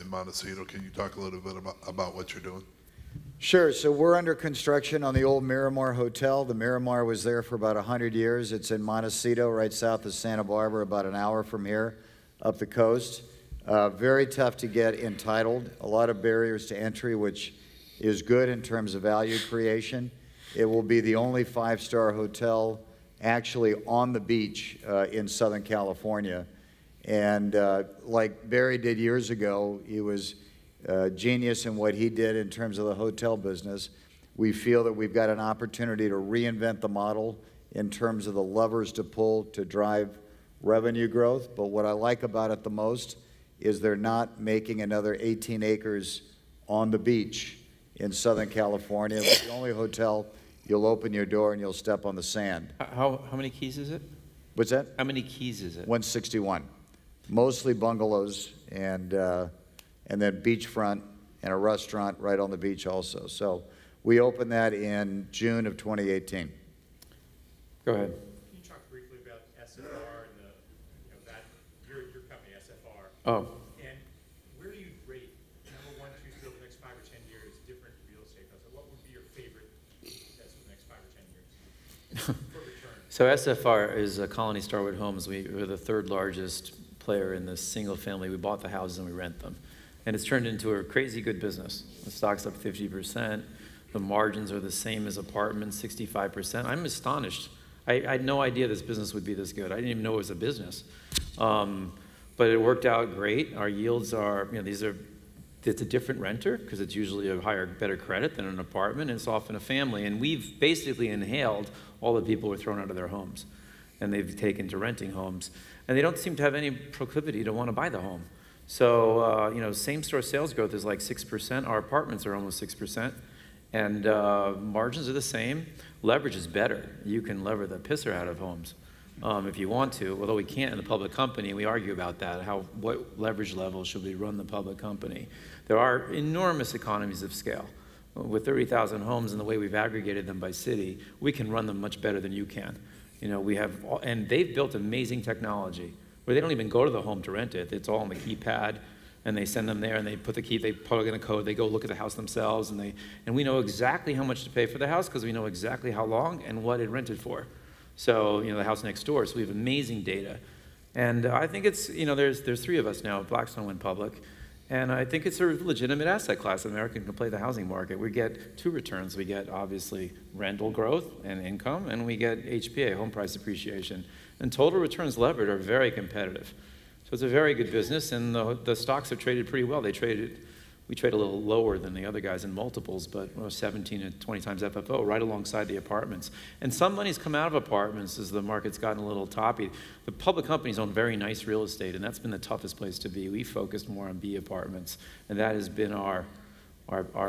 in Montecito. Can you talk a little bit about what you're doing? Sure. So we're under construction on the old Miramar Hotel. The Miramar was there for about 100 years. It's in Montecito, right south of Santa Barbara, about an hour from here, up the coast. Very tough to get entitled. A lot of barriers to entry, which is good in terms of value creation. It will be the only five-star hotel actually on the beach in Southern California. And like Barry did years ago, he was genius in what he did in terms of the hotel business. We feel that we've got an opportunity to reinvent the model in terms of the levers to pull to drive revenue growth. But what I like about it the most is they're not making another 18 acres on the beach in Southern California. It's the only hotel you'll open your door and you'll step on the sand. How many keys is it? What's that? How many keys is it? 161. Mostly bungalows and then beachfront and a restaurant right on the beach also. So we opened that in June of 2018. Go ahead. Can you talk briefly about SFR and your company, SFR? Oh. And where do you rate number 1, 2, 3 over the next 5 or 10 years different real estate does? What would be your favorite that's for the next 5 or 10 years for return? So SFR is Colony Starwood Homes. We're the third largest player in the single family. We bought the houses and we rent them. And it's turned into a crazy good business. The stock's up 50%. The margins are the same as apartments, 65%. I'm astonished. I had no idea this business would be this good. I didn't even know it was a business. But it worked out great. Our yields are, it's a different renter because it's usually a higher, better credit than an apartment, and it's often a family. And we've basically inhaled all the people who were thrown out of their homes, and they've taken to renting homes. And they don't seem to have any proclivity to want to buy the home. So, same-store sales growth is like 6%. Our apartments are almost 6%. And margins are the same. Leverage is better. You can lever the pisser out of homes if you want to, although we can't in the public company. We argue about that, what leverage level should we run the public company. There are enormous economies of scale. With 30,000 homes and the way we've aggregated them by city, we can run them much better than you can. And they've built amazing technology where they don't even go to the home to rent it. It's all on the keypad, and they send them there, and they put the key, they plug in a code, they go look at the house themselves, and we know exactly how much to pay for the house because we know exactly how long and what it rented for. So, the house next door, so we have amazing data. And I think it's, there's 3 of us now. Blackstone went public. And I think it's a legitimate asset class. American can play the housing market. We get 2 returns. We get, obviously, rental growth and income, and we get HPA, home price appreciation. And total returns levered are very competitive. So it's a very good business, and the stocks have traded pretty well. They traded We trade a little lower than the other guys in multiples, but 17 to 20 times FFO, right alongside the apartments. And some money's come out of apartments as the market's gotten a little toppy. The public companies own very nice real estate, and that's been the toughest place to be. We focused more on B apartments, and that has been our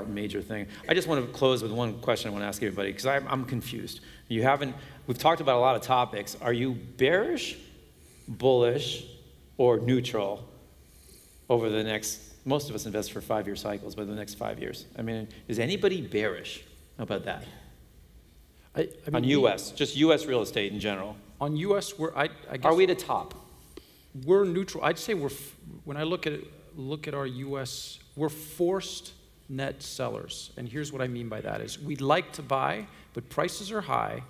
major thing. I just want to close with one question I want to ask everybody, because I'm confused. We've talked about a lot of topics. Are you bearish, bullish, or neutral over the next, most of us invest for 5-year cycles, but the next 5 years? I mean, is anybody bearish? How about that? I mean, on U.S., just U.S. real estate in general. On U.S., I guess. Are we at a top? We're neutral. I'd say when I look at our U.S., we're forced net sellers. And here's what I mean by that is we'd like to buy, but prices are high,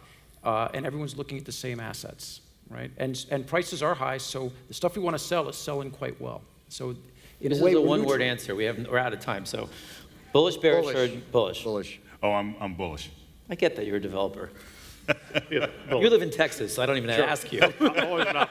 and everyone's looking at the same assets, right? And prices are high, so the stuff we want to sell is selling quite well. So in this a way, is a one-word answer. We're out of time. So bullish, bearish, or bullish? Bullish. Oh, I'm bullish. I get that you're a developer. Yeah, You live in Texas, so I don't even have to ask you. always not.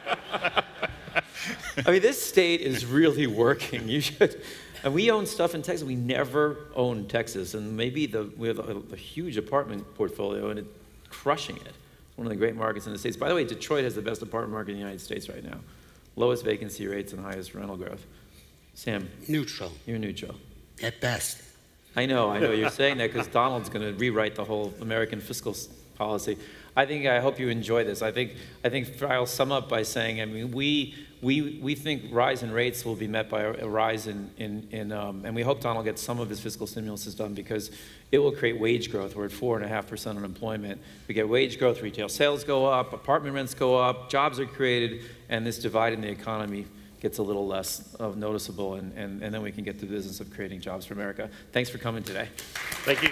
I mean, this state is really working. You should. And we own stuff in Texas. We never own Texas, and maybe we have a huge apartment portfolio, and it's crushing it. It's one of the great markets in the States. By the way, Detroit has the best apartment market in the United States right now. Lowest vacancy rates and highest rental growth. Sam? Neutral. You're neutral. At best. I know you're saying that because Donald's going to rewrite the whole American fiscal policy. I hope you enjoy this. I think I'll sum up by saying, I mean, we think rise in rates will be met by a rise and we hope Donald gets some of his fiscal stimulus done because it will create wage growth. We're at 4.5% unemployment. We get wage growth, retail sales go up, apartment rents go up, jobs are created, and this divide in the economy gets a little less noticeable, and then we can get to the business of creating jobs for America. Thanks for coming today. Thank you.